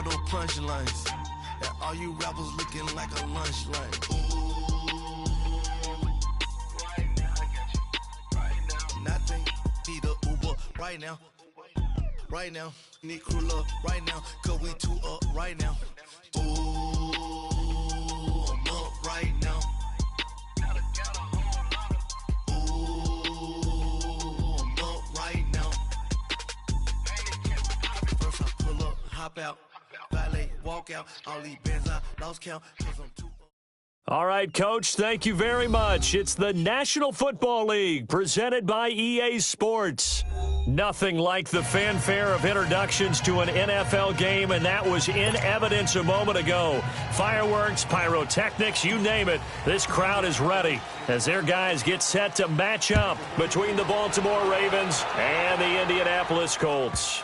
battle punchlines. And all you rappers looking like a lunch line. Right now, I got you. Right now. Nothing. Need a Uber right now. Right now. Need crew up right now. Cause we two up right now. Ooh, I'm up right now. Ooh, I'm up right now. First I pull up, hop out. Valet, walk out. All these bands I lost count. Cause I'm too. All right, Coach, thank you very much. It's the National Football League presented by EA Sports. Nothing like the fanfare of introductions to an NFL game, and that was in evidence a moment ago. Fireworks, pyrotechnics, you name it. This crowd is ready as their guys get set to match up between the Baltimore Ravens and the Indianapolis Colts.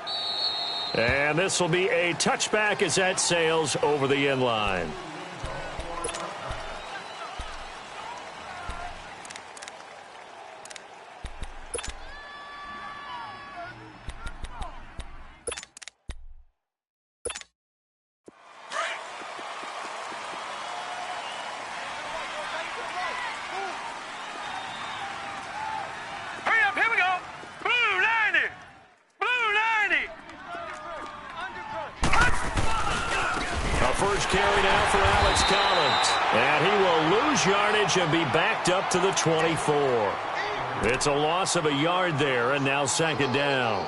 And this will be a touchback as that sails over the end line. And be backed up to the 24. It's a loss of a yard there, and now second down.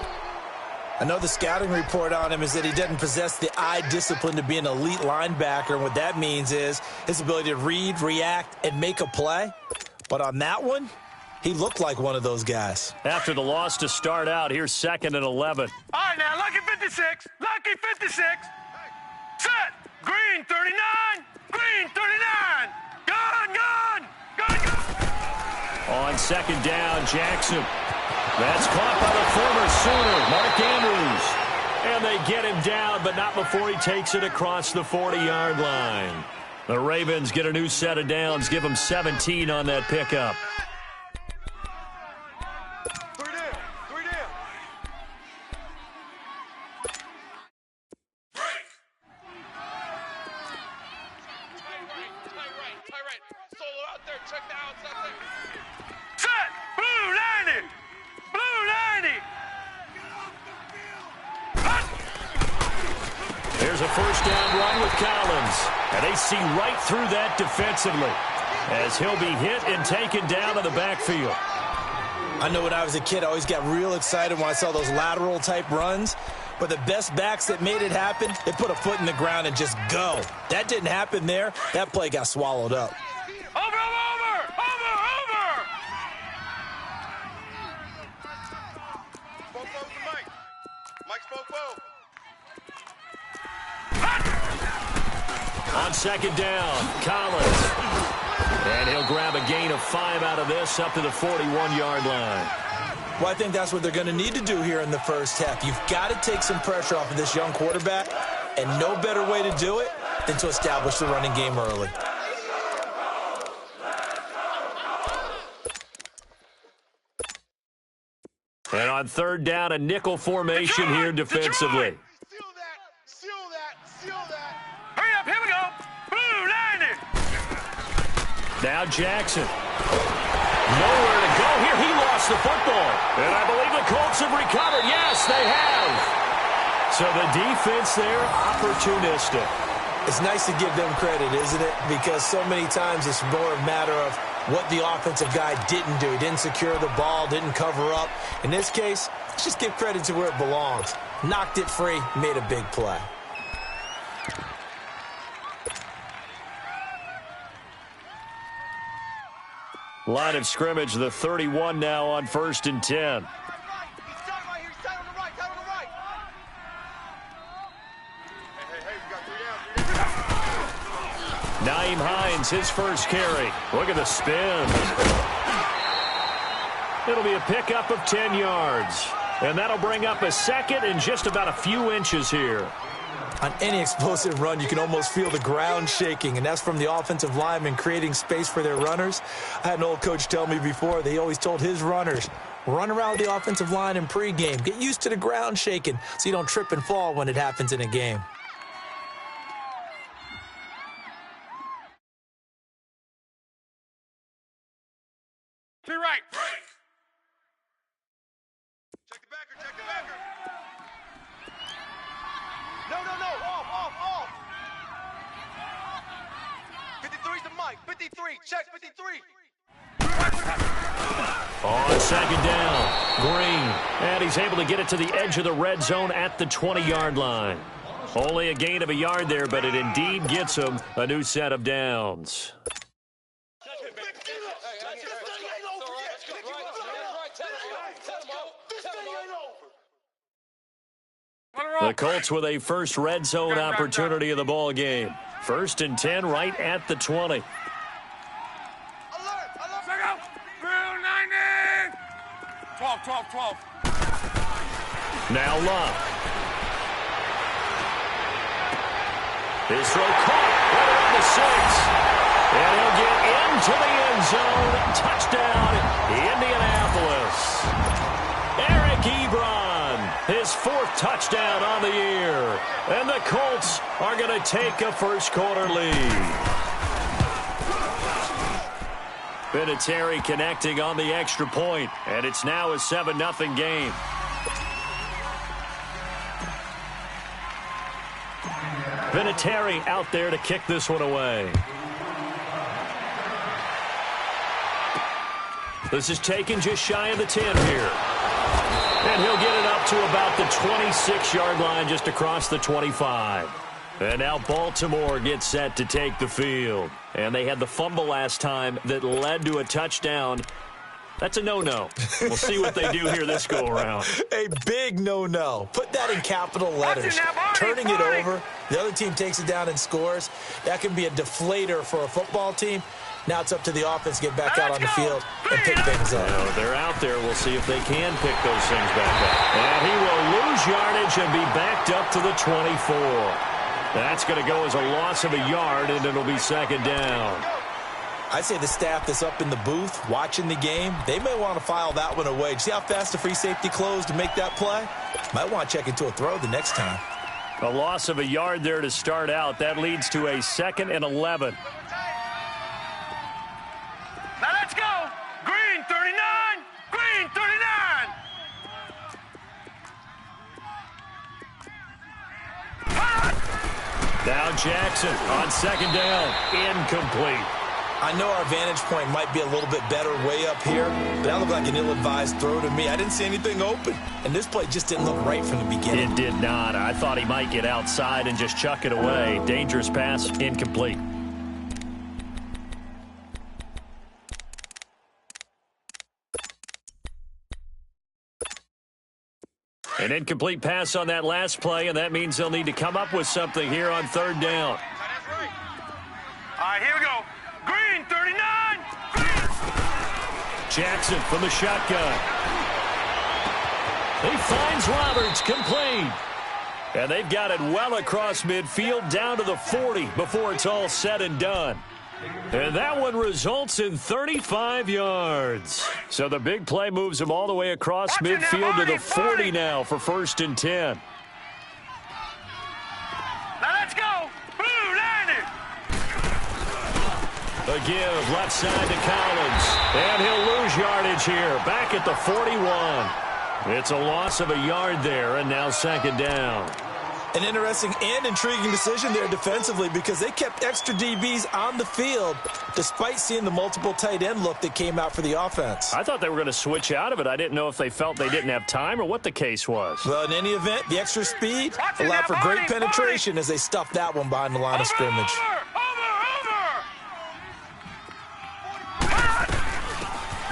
I know the scouting report on him is that he doesn't possess the eye discipline to be an elite linebacker, and what that means is his ability to read, react, and make a play. But on that one, he looked like one of those guys. After the loss to start out, here's 2nd and 11. All right, now, lucky 56, lucky 56. Set, green 39, green 39. Gun! On second down, Jackson. That's caught by the former Sooner, Mark Andrews. And they get him down, but not before he takes it across the 40-yard line. The Ravens get a new set of downs, give them 17 on that pickup. See right through that defensively as he'll be hit and taken down in the backfield. I know when I was a kid, I always got real excited when I saw those lateral type runs. But the best backs that made it happen, they put a foot in the ground and just go. That didn't happen there. That play got swallowed up. Over! Mike spoke well. On second down, Collins. And he'll grab a gain of 5 out of this up to the 41-yard line. Well, I think that's what they're going to need to do here in the first half. You've got to take some pressure off of this young quarterback, and no better way to do it than to establish the running game early. And on third down, a nickel formation here defensively. Now Jackson. Nowhere to go here. He lost the football. And I believe the Colts have recovered. Yes, they have. So the defense there, opportunistic. It's nice to give them credit, isn't it? Because so many times it's more a matter of what the offensive guy didn't do. He didn't secure the ball, didn't cover up. In this case, let's just give credit to where it belongs. Knocked it free, made a big play. Line of scrimmage, the 31 now on 1st and 10. Nyheim Hines, his first carry. Look at the spin. It'll be a pickup of 10 yards. And that'll bring up a second and just about a few inches here. On any explosive run, you can almost feel the ground shaking, and that's from the offensive linemen creating space for their runners. I had an old coach tell me before, he always told his runners, run around the offensive line in pregame. Get used to the ground shaking so you don't trip and fall when it happens in a game. To right. Check the backer, check the backer. No, off. 53's the mic, 53, check 53. On second down, Green. And he's able to get it to the edge of the red zone at the 20-yard line. Only a gain of a yard there, but it indeed gets him a new set of downs. The Colts with a first red zone opportunity of the ball game. 1st and 10 right at the 20. Check out. 12. Now Love. His throw caught right around the 6. And he'll get into the end zone. Touchdown, Indianapolis. Eric Ebron, his 4th touchdown on the year. And the Colts are going to take a first-quarter lead. Vinatieri connecting on the extra point, and it's now a 7-0 game. Vinatieri out there to kick this one away. This is taken just shy of the 10 here. And he'll get it up to about the 26-yard line, just across the 25. And now Baltimore gets set to take the field. And they had the fumble last time that led to a touchdown. That's a no-no. We'll see what they do here this go-around. A big no-no. Put that in capital letters. Turning it over, the other team takes it down and scores. That can be a deflator for a football team. Now it's up to the offense to get back out on the field and pick things up. Well, they're out there. We'll see if they can pick those things back up. And he will lose yardage and be backed up to the 24. That's going to go as a loss of a yard, and it'll be 2nd down. I'd say the staff that's up in the booth watching the game, they may want to file that one away. See how fast the free safety closed to make that play? Might want to check into a throw the next time. A loss of a yard there to start out. That leads to a 2nd and 11. Now let's go. Green 39. Green 39. Now Jackson on 2nd down. Incomplete. I know our vantage point might be a little bit better way up here, but that looked like an ill-advised throw to me. I didn't see anything open, and this play just didn't look right from the beginning. It did not. I thought he might get outside and just chuck it away. Dangerous pass, incomplete. An incomplete pass on that last play, and that means they'll need to come up with something here on 3rd down. All right, here we go. Green 39. Green. Jackson from the shotgun. He finds Roberts, complete. And they've got it well across midfield down to the 40 before it's all said and done. And that one results in 35 yards. So the big play moves them all the way across midfield to the 40 now for 1st and 10. Now let's go. Blue 90. A give left side to Collins. And he'll lose yardage here. Back at the 41. It's a loss of a yard there, and now 2nd down. An interesting and intriguing decision there defensively because they kept extra DBs on the field despite seeing the multiple tight end look that came out for the offense. I thought they were going to switch out of it. I didn't know if they felt they didn't have time or what the case was. Well, in any event, the extra speed allowed for great penetration as they stuffed that one behind the line of scrimmage.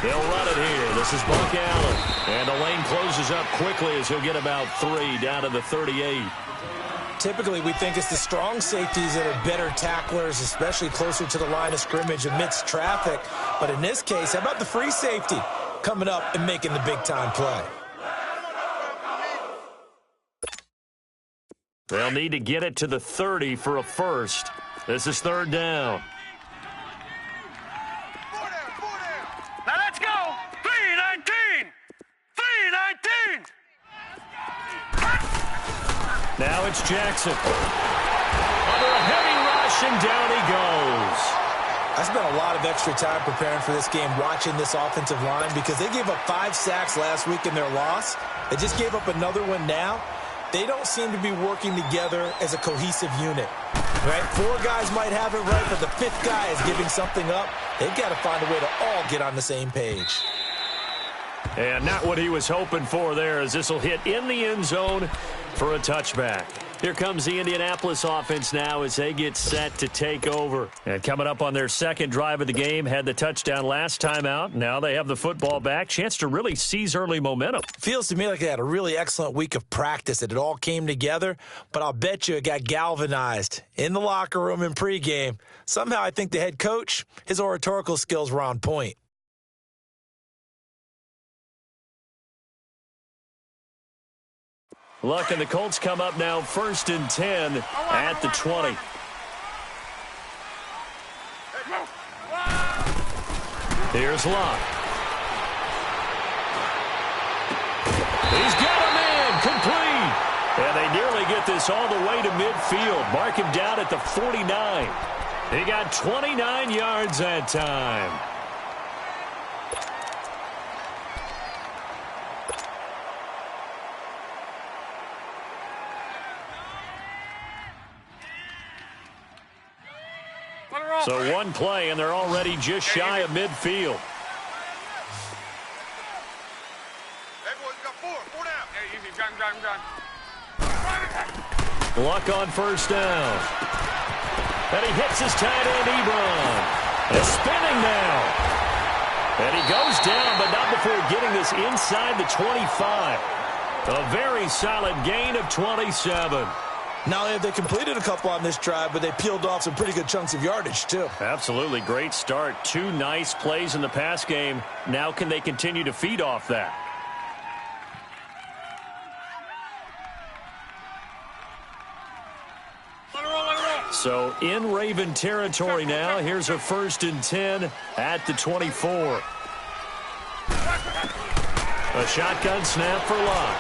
They'll run it here. This is Buck Allen. And the lane closes up quickly as he'll get about 3 down to the 38. Typically, we think it's the strong safeties that are better tacklers, especially closer to the line of scrimmage amidst traffic. But in this case, how about the free safety coming up and making the big-time play? They'll need to get it to the 30 for a first. This is 3rd down. Now let's go. 319. 319. Now it's Jackson. Under a heavy rush, and down he goes. I spent a lot of extra time preparing for this game watching this offensive line because they gave up 5 sacks last week in their loss. They just gave up another one now. They don't seem to be working together as a cohesive unit. Right? 4 guys might have it right, but the 5th guy is giving something up. They've got to find a way to all get on the same page. And not what he was hoping for there, as this will hit in the end zone for a touchback. Here comes the Indianapolis offense now as they get set to take over. And coming up on their second drive of the game, had the touchdown last time out. Now they have the football back. Chance to really seize early momentum. Feels to me like they had a really excellent week of practice. It all came together, but I'll bet you it got galvanized in the locker room in pregame. Somehow I think the head coach, his oratorical skills were on point. Luck and the Colts come up now 1st and 10 at the 20. Here's Luck. He's got a man complete. And they nearly get this all the way to midfield. Mark him down at the 49. He got 29 yards that time. So one play, and they're already just shy of midfield. Hey, boys, we got 4 down. Hey, easy, gun. Luck on first down. And he hits his tight end, Ebron. And spinning now. And he goes down, but not before getting this inside the 25. A very solid gain of 27. Not only have they completed a couple on this drive, but they peeled off some pretty good chunks of yardage, too. Absolutely. Great start. 2 nice plays in the pass game. Now can they continue to feed off that? So in Raven territory now. Here's a 1st and 10 at the 24. A shotgun snap for Luck.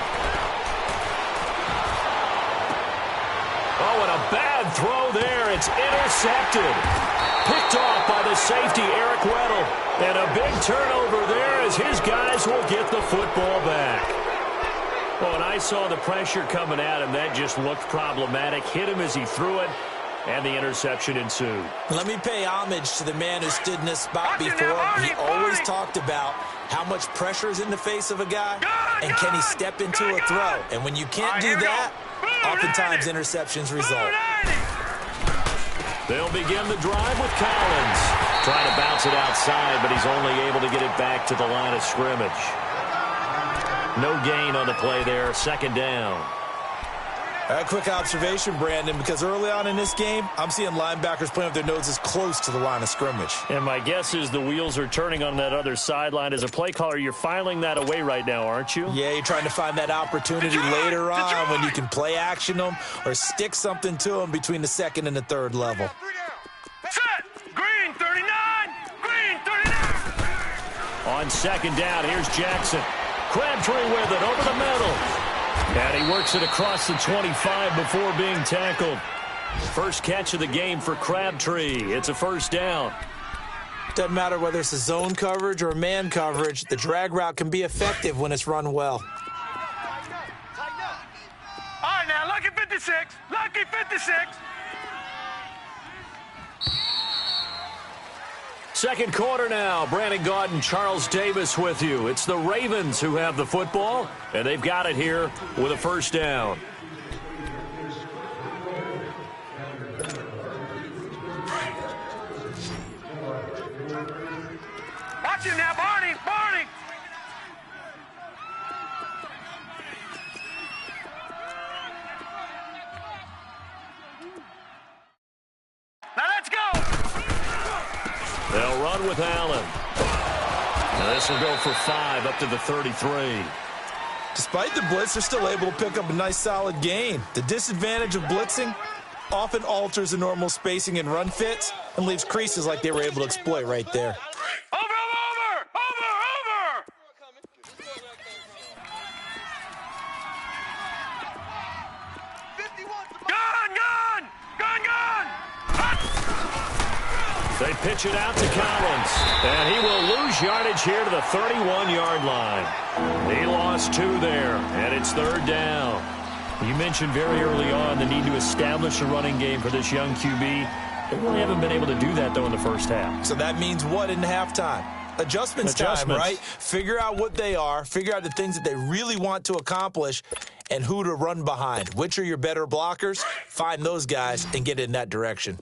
Oh, and a bad throw there. It's intercepted. Picked off by the safety, Eric Weddle. And a big turnover there as his guys will get the football back. Well, and I saw the pressure coming at him. That just looked problematic. Hit him as he threw it, and the interception ensued. Let me pay homage to the man who stood in this spot before. He always talked about how much pressure is in the face of a guy, and can he step into a throw. And when you can't do that, oftentimes interceptions result. They'll begin the drive with Collins. Trying to bounce it outside, but he's only able to get it back to the line of scrimmage. No gain on the play there. 2nd down. A quick observation, Brandon, because early on in this game, I'm seeing linebackers playing with their noses close to the line of scrimmage. And my guess is the wheels are turning on that other sideline. As a play caller, you're filing that away right now, aren't you? Yeah, you're trying to find that opportunity later on when you can play action them or stick something to them between the 2nd and the 3rd level. Set! Green 39! Green 39! On 2nd down, here's Jackson. Crabtree with it over the middle. And he works it across the 25 before being tackled. First catch of the game for Crabtree. It's a 1st down. Doesn't matter whether it's a zone coverage or man coverage, the drag route can be effective when it's run well. Tighten up. All right, now, Lucky 56. Lucky 56. Second quarter now. Brandon Gaudin, Charles Davis with you. It's the Ravens who have the football, and they've got it here with a 1st down. Watch him now, Barney. Barney. Now let's go. They'll run with Allen. Now this will go for 5 up to the 33. Despite the blitz, they're still able to pick up a nice solid gain. The disadvantage of blitzing often alters the normal spacing and run fits and leaves creases like they were able to exploit right there. Over. Gun. They pitch it out to Collins, and he will lose yardage here to the 31-yard line. He lost 2 there, and it's 3rd down. You mentioned very early on the need to establish a running game for this young QB. They really haven't been able to do that, though, in the first half. So that means what in halftime? Adjustments time, right? Figure out what they are, figure out the things that they really want to accomplish, and who to run behind. Which are your better blockers? Find those guys and get in that direction.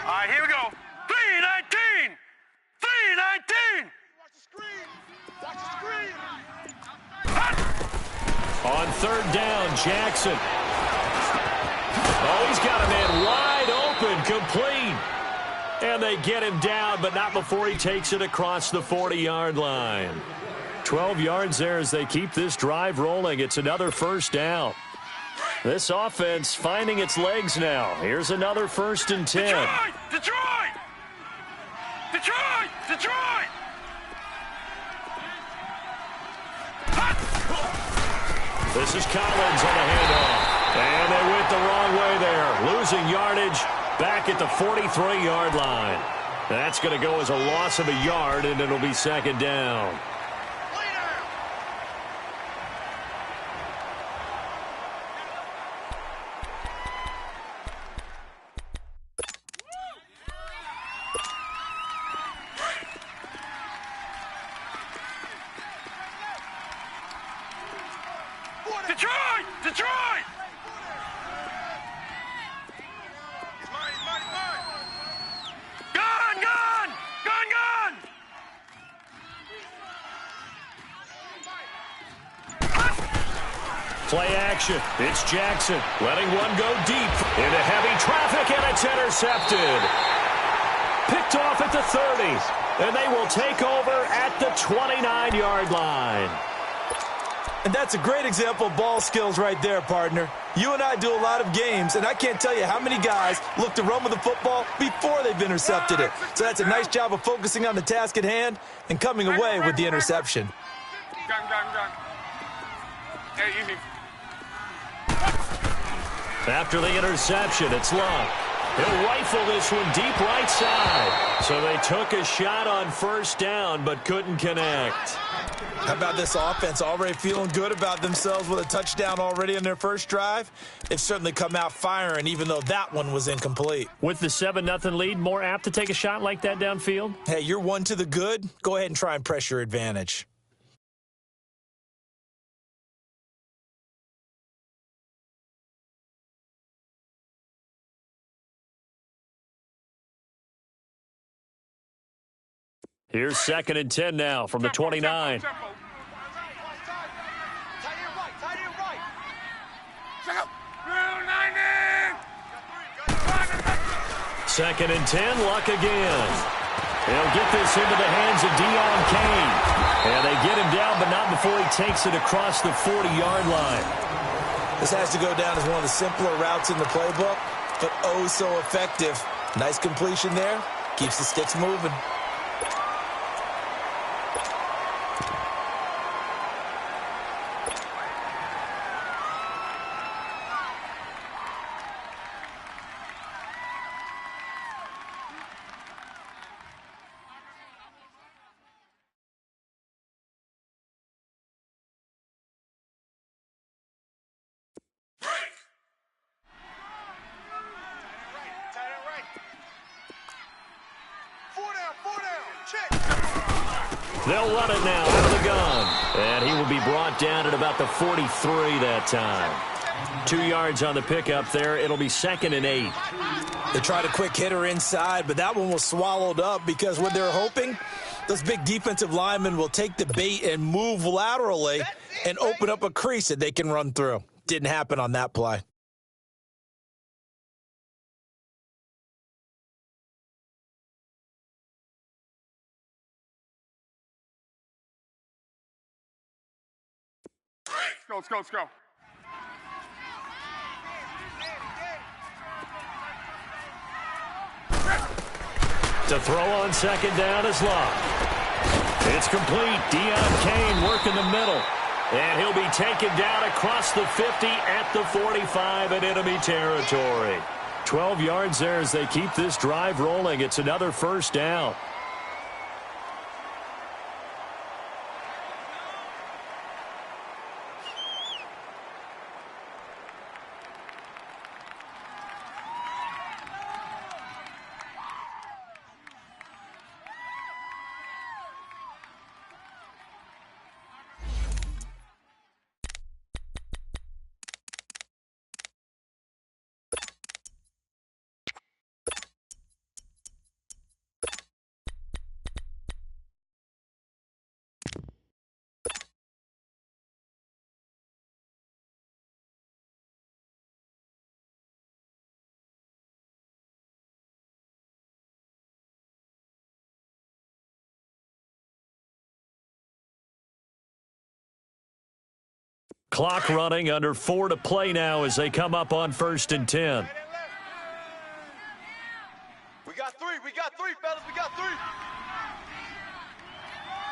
All right, here we go. 3-19. 3-19. Watch the screen. Watch the screen. On 3rd down, Jackson. Oh, he's got a man wide open, complete. And they get him down, but not before he takes it across the 40-yard line. 12 yards there as they keep this drive rolling. It's another 1st down. This offense finding its legs now. Here's another 1st and 10. Detroit! Detroit! Detroit! Detroit! This is Collins on the handoff. And they went the wrong way there. Losing yardage back at the 43-yard line. That's going to go as a loss of a yard, and it'll be 2nd down. Detroit! Detroit! Gun! Gun! Gun! Gun! Play action. It's Jackson letting one go deep into heavy traffic, and it's intercepted. Picked off at the 30, and they will take over at the 29-yard line. And that's a great example of ball skills right there, partner. You and I do a lot of games, and I can't tell you how many guys look to run with the football before they've intercepted it. So that's a nice job of focusing on the task at hand and coming away with the interception. Gun! Gun! Gun! Hey, easy. After the interception, it's Luck. He'll rifle this one deep right side. So they took a shot on 1st down, but couldn't connect. How about this offense already feeling good about themselves with a touchdown already in their first drive? They've certainly come out firing, even though that one was incomplete. With the 7-0 lead, more apt to take a shot like that downfield? Hey, you're one to the good. Go ahead and try and press your advantage. Here's 2nd and 10 now from the 29. Tight end right. Tight end right. Check out. 90. 2nd and 10, Luck again. They'll get this into the hands of Deion Kane. And they get him down, but not before he takes it across the 40-yard line. This has to go down as one of the simpler routes in the playbook, but oh so effective. Nice completion there. Keeps the sticks moving. They'll run it now out of the gun. And he will be brought down at about the 43 that time. 2 yards on the pickup there. It'll be 2nd and 8. They tried a quick hitter inside, but that one was swallowed up because what they're hoping, those big defensive linemen will take the bait and move laterally and open up a crease that they can run through. Didn't happen on that play. Let's go, let's go. To throw on 2nd down is Luck. It's complete. Deion Kane working the middle. And he'll be taken down across the 50 at the 45 in enemy territory. 12 yards there as they keep this drive rolling. It's another first down. Clock running, under 4 to play now as they come up on 1st and 10. We got three, fellas, we got three.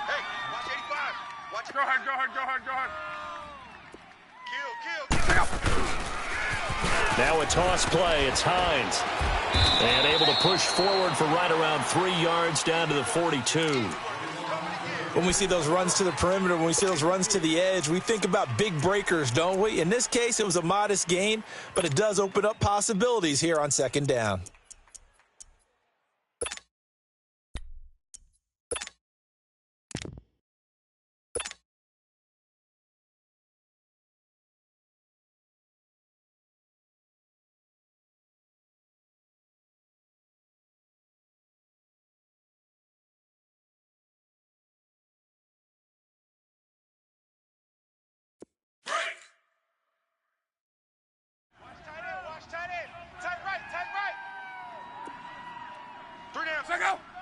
Hey, watch 85. Watch. Go ahead. Kill. Now a toss play. It's Hines. And able to push forward for right around 3 yards down to the 42. When we see those runs to the perimeter, when we see those runs to the edge, we think about big breakers, don't we? In this case, it was a modest gain, but it does open up possibilities here on 2nd down.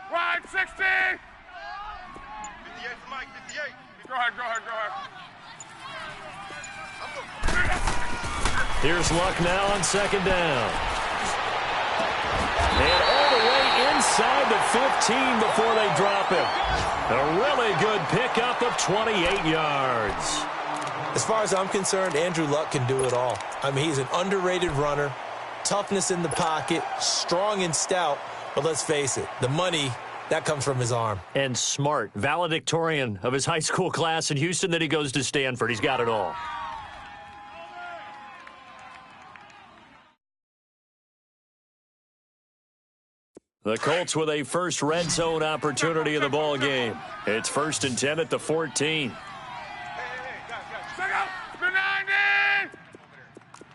Wide 60. 58 for Mike, 58. Go ahead. Here's Luck now on 2nd down. And all the way inside the 15 before they drop him. A really good pickup of 28 yards. As far as I'm concerned, Andrew Luck can do it all. I mean, he's an underrated runner, toughness in the pocket, strong and stout. But let's face it, the money, that comes from his arm. And smart, valedictorian of his high school class in Houston. Then he goes to Stanford. He's got it all. The Colts with a first red zone opportunity of the ball game. It's 1st and 10 at the 14. Check out. 90.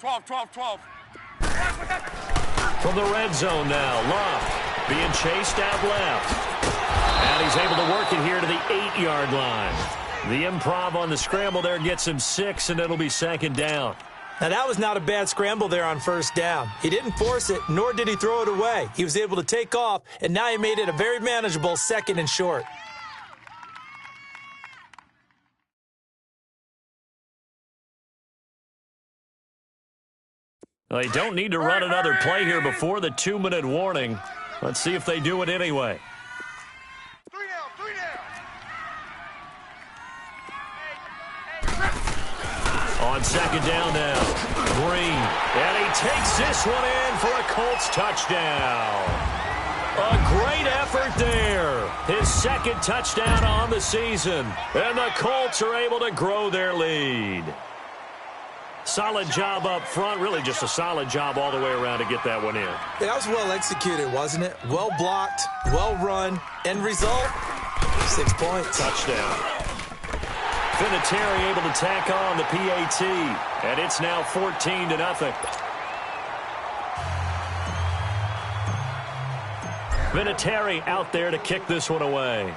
12. From the red zone now, Love being chased out left. And he's able to work it here to the 8-yard line. The improv on the scramble there gets him 6, and it'll be 2nd down. Now, that was not a bad scramble there on 1st down. He didn't force it, nor did he throw it away. He was able to take off, and now he made it a very manageable 2nd and short. They don't need to run another play here before the 2-minute warning. Let's see if they do it anyway. Three down. On 2nd down now, Green. And he takes this one in for a Colts touchdown. A great effort there. His 2nd touchdown on the season. And the Colts are able to grow their lead. Solid job up front. Really just a solid job all the way around to get that one in. That was well executed, wasn't it? Well blocked, well run. End result, 6 points. Touchdown. Vinatieri able to tack on the PAT. And it's now 14-0. Vinatieri out there to kick this one away.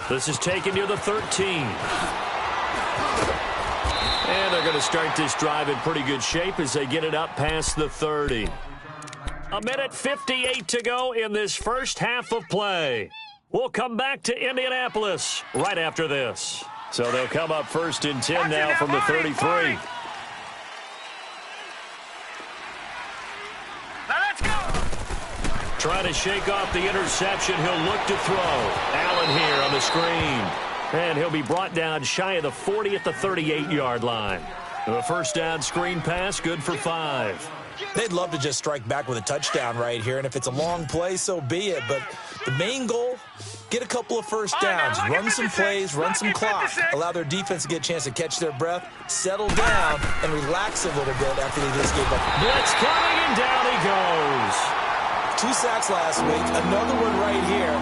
This is taken near the 13. And they're going to start this drive in pretty good shape as they get it up past the 30. 1:58 to go in this first half of play. We'll come back to Indianapolis right after this. So they'll come up 1st and 10 now from the 33. Trying to shake off the interception. He'll look to throw. Allen here on the screen. And he'll be brought down shy of the 40 at the 38-yard line. The first down screen pass, good for 5. They'd love to just strike back with a touchdown right here, and if it's a long play, so be it. But the main goal, get a couple of first downs, run some plays, run some clock, allow their defense to get a chance to catch their breath, settle down, and relax a little bit after they just gave up. Blitz coming, and down he goes. 2 sacks last week, another one right here.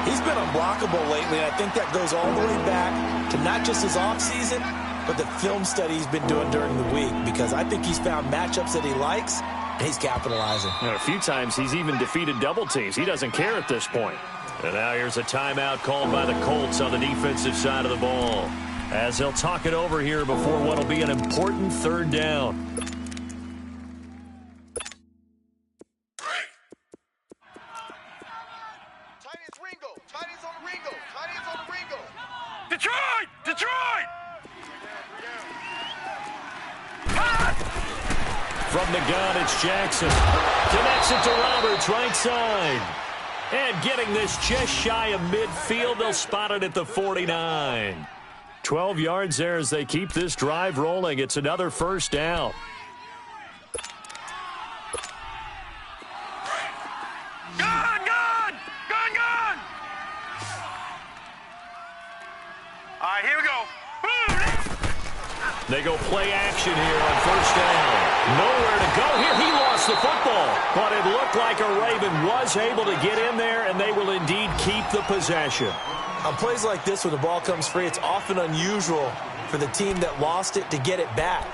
He's been unblockable lately, and I think that goes all the way back to not just his offseason, but the film study he's been doing during the week, because I think he's found matchups that he likes, and he's capitalizing. And a few times he's even defeated double teams. He doesn't care at this point. And now here's a timeout called by the Colts on the defensive side of the ball, as they'll talk it over here before what will be an important third down. Detroit! Detroit! From the gun, it's Jackson. Connects it to Roberts, right side. And getting this just shy of midfield, they'll spot it at the 49. 12 yards there as they keep this drive rolling. It's another first down. Gun! Gun! Gun! Gun! All right, here we go. They go play action here on first down. Nowhere to go here. He lost the football. But it looked like a Raven was able to get in there, and they will indeed keep the possession. On plays like this, when the ball comes free, it's often unusual for the team that lost it to get it back.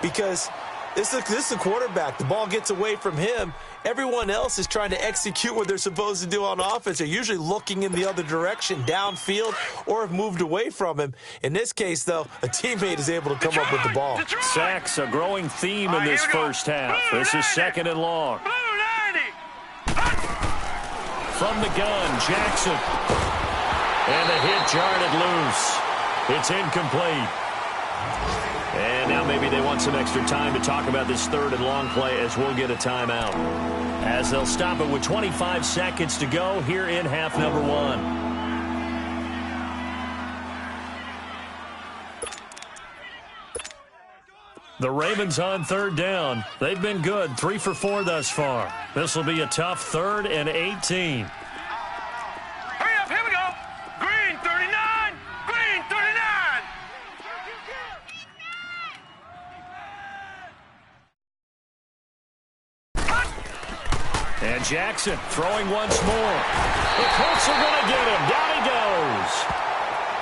Because this is the quarterback. The ball gets away from him. Everyone else is trying to execute what they're supposed to do on offense. They're usually looking in the other direction, downfield, or have moved away from him. In this case, though, a teammate is able to come up with the ball. Sacks, a growing theme in this first half. This is second and long. From the gun, Jackson. And the hit jarred it loose. It's incomplete. And now maybe they want some extra time to talk about this third and long play as we'll get a timeout. As they'll stop it with 25 seconds to go here in half number 1. The Ravens on third down. They've been good, 3 for 4 thus far. This will be a tough 3rd and 18. Hurry up, here we go. Green 39, green 39. And Jackson throwing once more. The Colts are going to get him. Down he goes.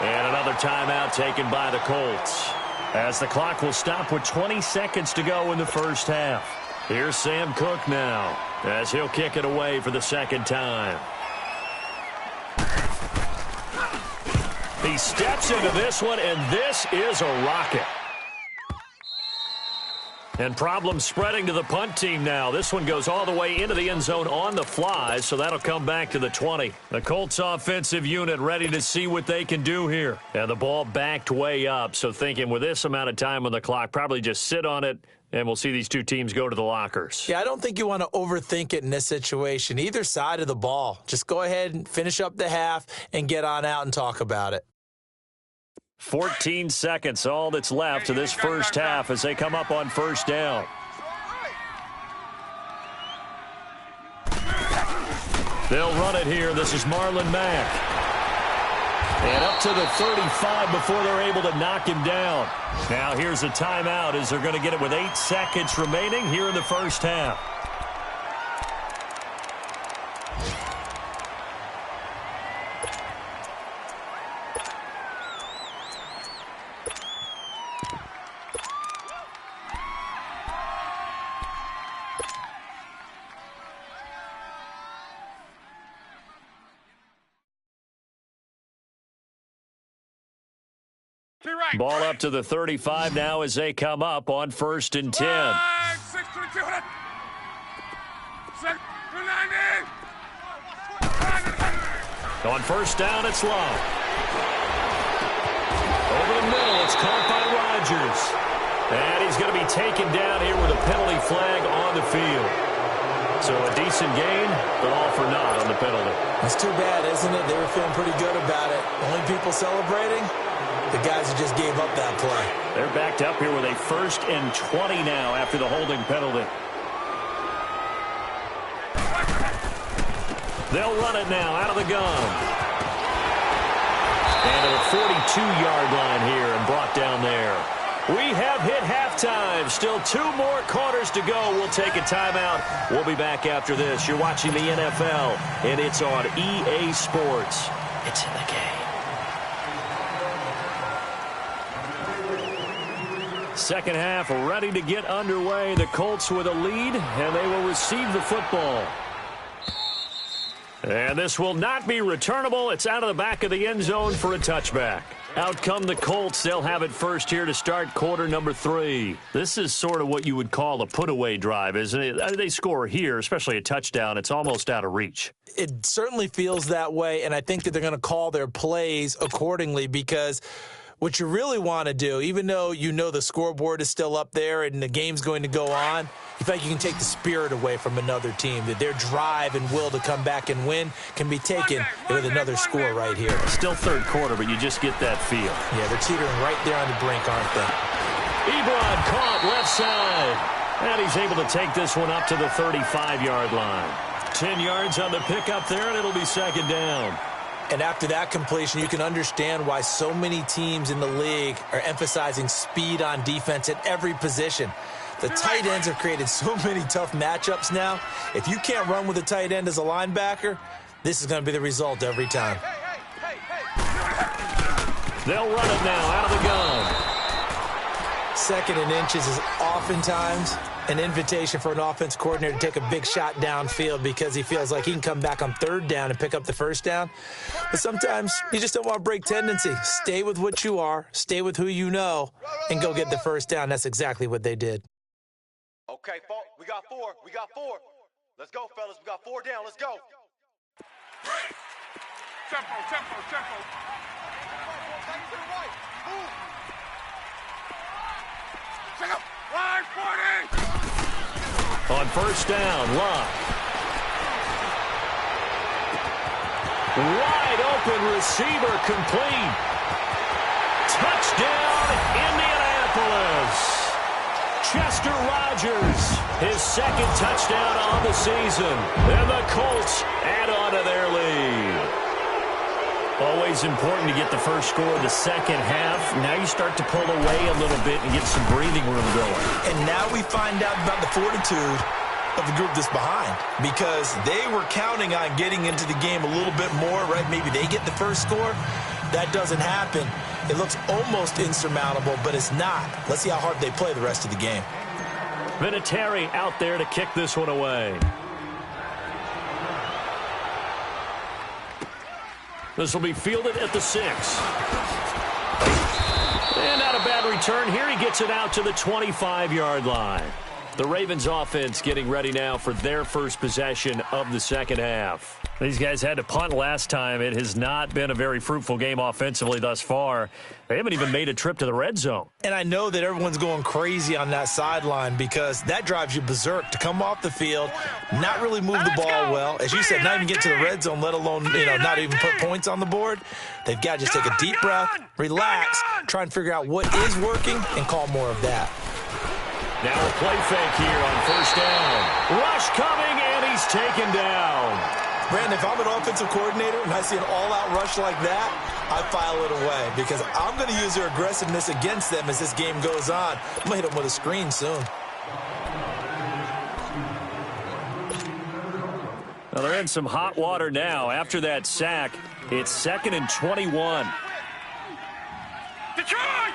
And another timeout taken by the Colts, as the clock will stop with 20 seconds to go in the first half. Here's Sam Cook now, as he'll kick it away for the second time. He steps into this one, and this is a rocket. And problems spreading to the punt team now. This one goes all the way into the end zone on the fly, so that'll come back to the 20. The Colts offensive unit ready to see what they can do here. And the ball backed way up, so thinking with this amount of time on the clock, probably just sit on it, and we'll see these two teams go to the lockers. Yeah, I don't think you want to overthink it in this situation. Either side of the ball. Just go ahead and finish up the half and get on out and talk about it. 14 seconds, all that's left to this first half as they come up on first down. They'll run it here. This is Marlon Mack. And up to the 35 before they're able to knock him down. Now here's a timeout as they're going to get it with 8 seconds remaining here in the first half. Ball up to the 35 now as they come up on 1st and 10. On first down, it's long. Over the middle, it's caught by Rodgers. And he's going to be taken down here with a penalty flag on the field. So a decent gain, but all for naught on the penalty. That's too bad, isn't it? They were feeling pretty good about it. Only people celebrating the guys who just gave up that play. They're backed up here with a 1st and 20 now after the holding penalty. They'll run it now out of the gun. And to the 42-yard line here and brought down there. We have hit halftime. Still 2 more quarters to go. We'll take a timeout. We'll be back after this. You're watching the NFL, and it's on EA Sports. It's in the game. Second half ready to get underway. The Colts with a lead, and they will receive the football. And this will not be returnable. It's out of the back of the end zone for a touchback. Out come the Colts. They'll have it first here to start quarter number 3. This is sort of what you would call a put-away drive, isn't it? They score here, especially a touchdown. It's almost out of reach. It certainly feels that way, and I think that they're going to call their plays accordingly because what you really want to do, even though you know the scoreboard is still up there and the game's going to go on, you feel like you can take the spirit away from another team, that their drive and will to come back and win can be taken with another score right here. Still third quarter, but you just get that feel. Yeah, they're teetering right there on the brink, aren't they? Ebron caught left side. And he's able to take this one up to the 35-yard line. 10 yards on the pickup there, and it'll be second down. And after that completion, you can understand why so many teams in the league are emphasizing speed on defense at every position. The tight ends have created so many tough matchups now. If you can't run with a tight end as a linebacker, this is going to be the result every time. They'll run it now out of the gun. 2nd and inches is oftentimes an invitation for an offense coordinator to take a big shot downfield because he feels like he can come back on 3rd down and pick up the 1st down. But sometimes you just don't want to break tendency. Stay with what you are, stay with who you know, and go get the 1st down. That's exactly what they did. Okay, we got 4. We got 4. Let's go, fellas. We got 4 down. Let's go. Tempo. Back to the right. Move. Check up. Line 40. On 1st down, Love. Wide open receiver complete. Touchdown, Indianapolis. Chester Rogers, his 2nd touchdown on the season. And the Colts add on to their lead. Always important to get the first score of the second half. Now you start to pull away a little bit and get some breathing room going. And now we find out about the fortitude of the group that's behind because they were counting on getting into the game a little bit more, right? Maybe they get the first score. That doesn't happen. It looks almost insurmountable, but it's not. Let's see how hard they play the rest of the game. Vinatieri out there to kick this one away. This will be fielded at the 6. And not a bad return here. He gets it out to the 25-yard line. The Ravens offense getting ready now for their first possession of the second half. These guys had to punt last time. It has not been a very fruitful game offensively thus far. They haven't even made a trip to the red zone. And I know that everyone's going crazy on that sideline because that drives you berserk to come off the field, not really move the ball well. As you said, not even get to the red zone, let alone, not even put points on the board. They've got to just take a deep breath, relax, try and figure out what is working, and call more of that. Now a play fake here on 1st down. Rush coming, and he's taken down. Brandon, if I'm an offensive coordinator and I see an all-out rush like that, I file it away because I'm going to use their aggressiveness against them as this game goes on. I'm going to hit them with a screen soon. Well, they're in some hot water now. After that sack, it's 2nd and 21. Detroit!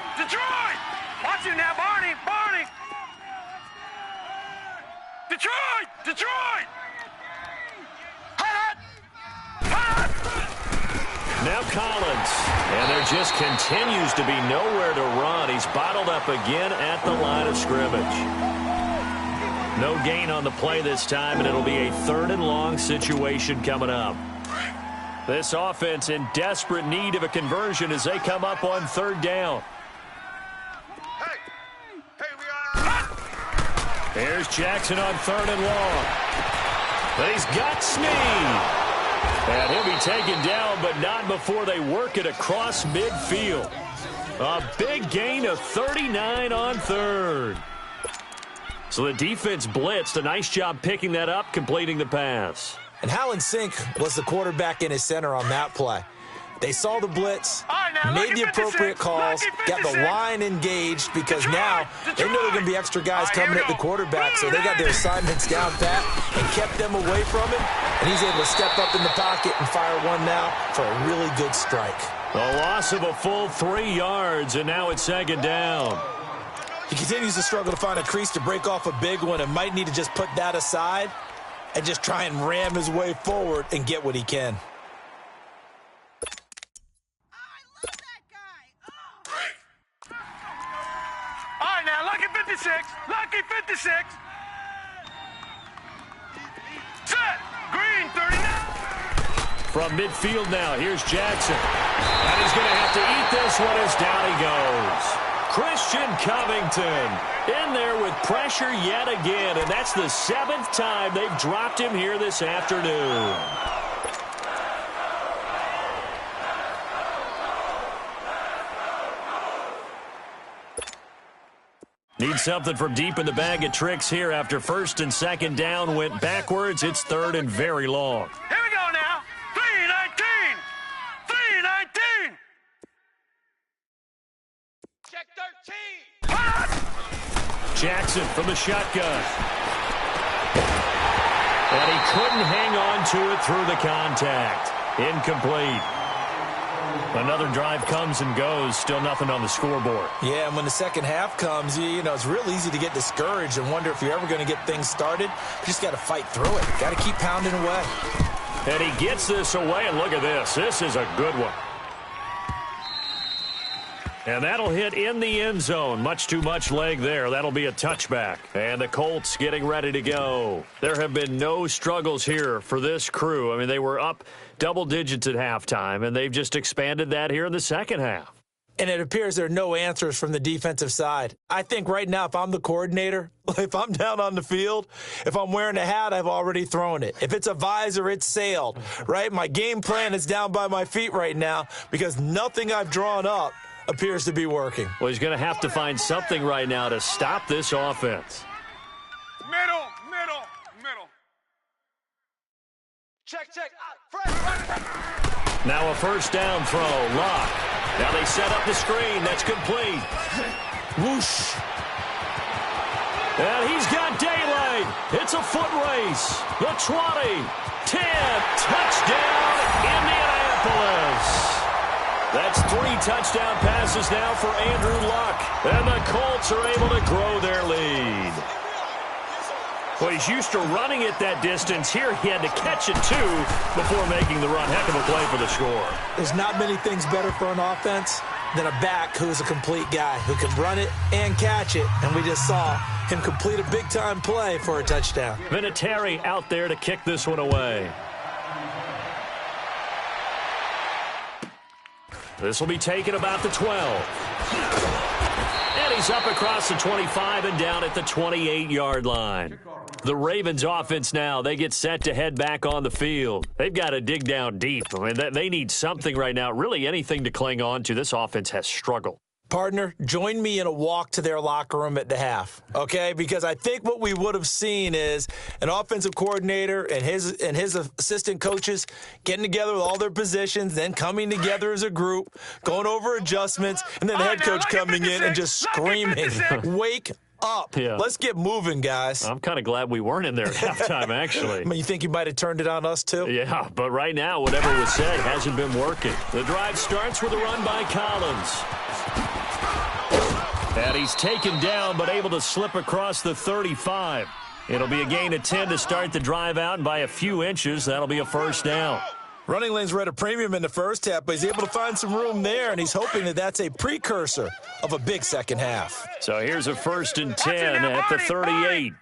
Watch it now, Barney! Detroit! Now Collins, and there just continues to be nowhere to run. He's bottled up again at the line of scrimmage. No gain on the play this time, and it'll be a 3rd and long situation coming up. This offense in desperate need of a conversion as they come up on 3rd down. Here's Jackson on 3rd and long. But he's got Snead. And he'll be taken down, but not before they work it across midfield. A big gain of 39 on third. So the defense blitzed. A nice job picking that up, completing the pass. And how in sync was the quarterback and his center on that play? They saw the blitz, made the appropriate calls, got the line engaged because now they know there are going to be extra guys coming at the quarterback, so they got their assignments down pat and kept them away from him, and he's able to step up in the pocket and fire one now for a really good strike. A loss of a full 3 yards, and now it's second down. He continues to struggle to find a crease to break off a big one and might need to just put that aside and just try and ram his way forward and get what he can. All right, now, lucky 56. Lucky 56. Set. Green 39. From midfield now, here's Jackson. And he's going to have to eat this one as down he goes. Christian Covington in there with pressure yet again, and that's the 7th time they've dropped him here this afternoon. Need something from deep in the bag of tricks here after first and second down went backwards. It's third and very long. Here we go now. 319. 319. Check 13. Jackson from the shotgun. And he couldn't hang on to it through the contact. Incomplete. Another drive comes and goes. Still nothing on the scoreboard. Yeah, and when the second half comes, you know, it's real easy to get discouraged and wonder if you're ever going to get things started. You just got to fight through it. Got to keep pounding away. And he gets this away, and look at this. This is a good one. And that'll hit in the end zone. Much too much leg there. That'll be a touchback. And the Colts getting ready to go. There have been no struggles here for this crew. I mean, they were up double digits at halftime, and they've just expanded that here in the second half. And it appears there are no answers from the defensive side. I think right now, if I'm the coordinator, if I'm down on the field, if I'm wearing a hat, I've already thrown it. If it's a visor, it's sailed, right? My game plan is down by my feet right now because nothing I've drawn up appears to be working. Well, he's going to have to find something right now to stop this offense. Middle. Check. Now a first down throw. Lock. Now they set up the screen. That's complete. Whoosh. And he's got daylight. It's a foot race. The 20, 10, touchdown, Indianapolis. That's 3 touchdown passes now for Andrew Luck. And the Colts are able to grow their lead. Well, he's used to running it that distance. Here he had to catch it, too, before making the run. Heck of a play for the score. There's not many things better for an offense than a back who's a complete guy who can run it and catch it. And we just saw him complete a big-time play for a touchdown. Vinatieri out there to kick this one away. This will be taken about the 12. And he's up across the 25 and down at the 28-yard line. The Ravens offense now, they get set to head back on the field. They've got to dig down deep. I mean, they need something right now, really anything to cling on to. This offense has struggled. Partner, join me in a walk to their locker room at the half, okay? Because I think what we would have seen is an offensive coordinator and his assistant coaches getting together with all their positions, then coming together as a group, going over adjustments, and then the head coach coming in and just screaming, wake up. Yeah. Let's get moving, guys. I'm kind of glad we weren't in there at halftime, actually. I mean, you think you might have turned it on us, too? Yeah, but right now, whatever was said hasn't been working. The drive starts with a run by Collins. And he's taken down, but able to slip across the 35. It'll be a gain of 10 to start the drive out, and by a few inches, that'll be a first down. Running lanes were at a premium in the first half, but he's able to find some room there, and he's hoping that that's a precursor of a big second half. So here's a first and 10 at the 38.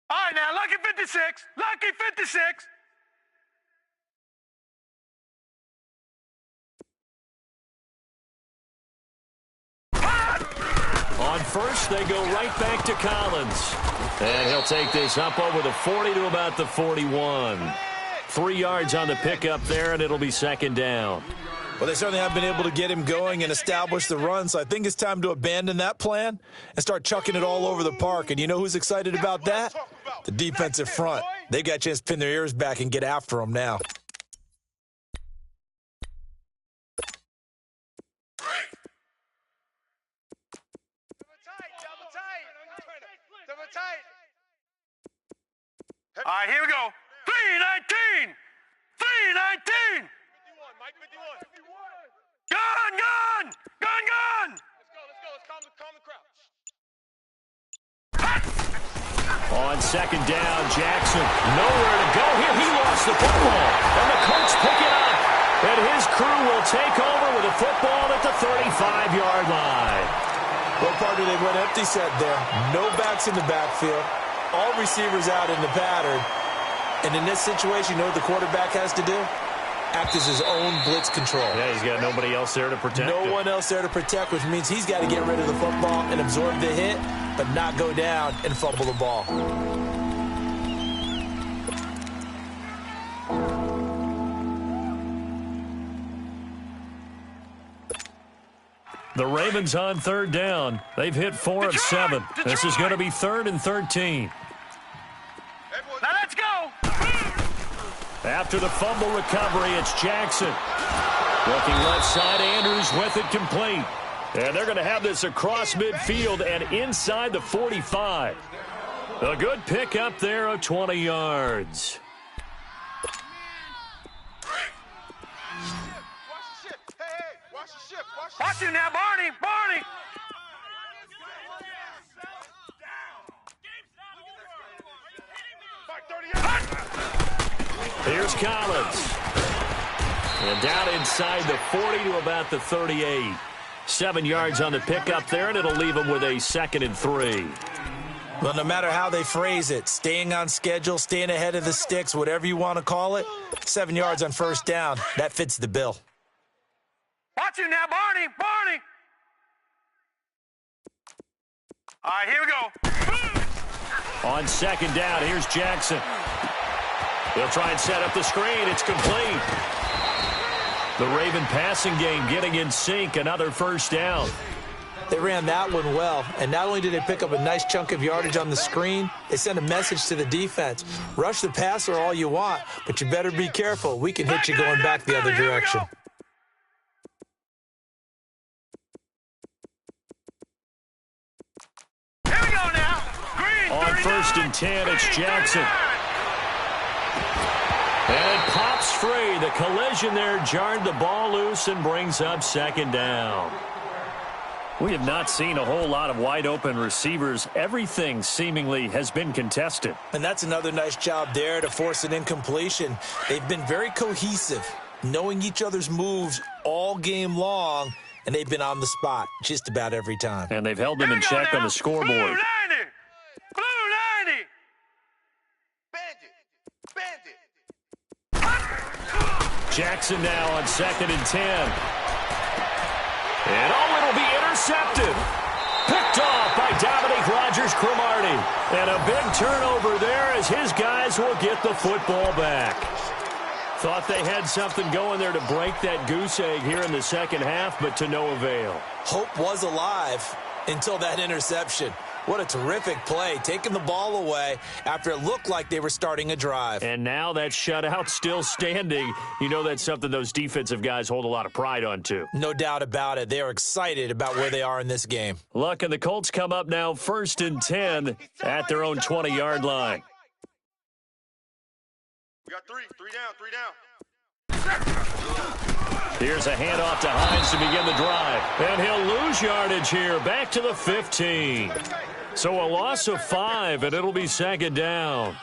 All right, now, lucky 56. Lucky 56. On first, they go right back to Collins. And he'll take this up over the 40 to about the 41. 3 yards on the pickup there, and it'll be second down. Well, they certainly have been able to get him going and establish the run, so I think it's time to abandon that plan and start chucking it all over the park. And you know who's excited about that? The defensive front. They got a chance to pin their ears back and get after him now. All right, here we go. 319! 319! 51. Gun! Gun! Gun! Gun! Let's go. Let's calm the crowd. On second down, Jackson nowhere to go here. He lost the football, and the Colts pick it up. And his crew will take over with a football at the 35-yard line. Well, partner, they went empty set there. No backs in the backfield. All receivers out in the pattern. And in this situation, you know what the quarterback has to do? Act as his own blitz control. Yeah, he's got nobody else there to protect him. No one else there to protect, which means he's got to get rid of the football and absorb the hit, but not go down and fumble the ball. The Ravens on third down. They've hit 4 of 7. This is going to be 3rd and 13. Now let's go! After the fumble recovery, it's Jackson. Looking left side, Andrews with it complete. And they're going to have this across midfield and inside the 45. A good pick up there of 20 yards. Watch it now, Barney! Barney! Here's Collins. And down inside the 40 to about the 38. 7 yards on the pickup there, and it'll leave them with a 2nd and 3. Well, no matter how they phrase it, staying on schedule, staying ahead of the sticks, whatever you want to call it, 7 yards on first down, that fits the bill. Watch it now, Barney! Barney! All right, here we go. On second down, here's Jackson. He'll try and set up the screen. It's complete. The Raven passing game getting in sync. Another first down. They ran that one well, and not only did they pick up a nice chunk of yardage on the screen, they sent a message to the defense. Rush the passer all you want, but you better be careful. We can hit you going back the other direction. Here we go now. Green, on 1st and 10, it's Jackson. And it pops free. The collision there jarred the ball loose and brings up 2nd down. We have not seen a whole lot of wide-open receivers. Everything seemingly has been contested. And that's another nice job there to force an incompletion. They've been very cohesive, knowing each other's moves all game long, and they've been on the spot just about every time. And they've held them in check on the scoreboard. Blue 90! Blue 90! Bandit! Jackson now on 2nd and 10. And it'll be intercepted. Picked off by Dominique Rodgers-Cromartie. And a big turnover there as his guys will get the football back. Thought they had something going there to break that goose egg here in the second half, but to no avail. Hope was alive until that interception. What a terrific play, taking the ball away after it looked like they were starting a drive. And now that shutout still standing. You know that's something those defensive guys hold a lot of pride on, too. No doubt about it. They are excited about where they are in this game. Luck and the Colts come up now 1st and 10 at their own 20-yard line. We got three down. Here's a handoff to Hines to begin the drive. And he'll lose yardage here, back to the 15. So a loss of 5, and it'll be 2nd down.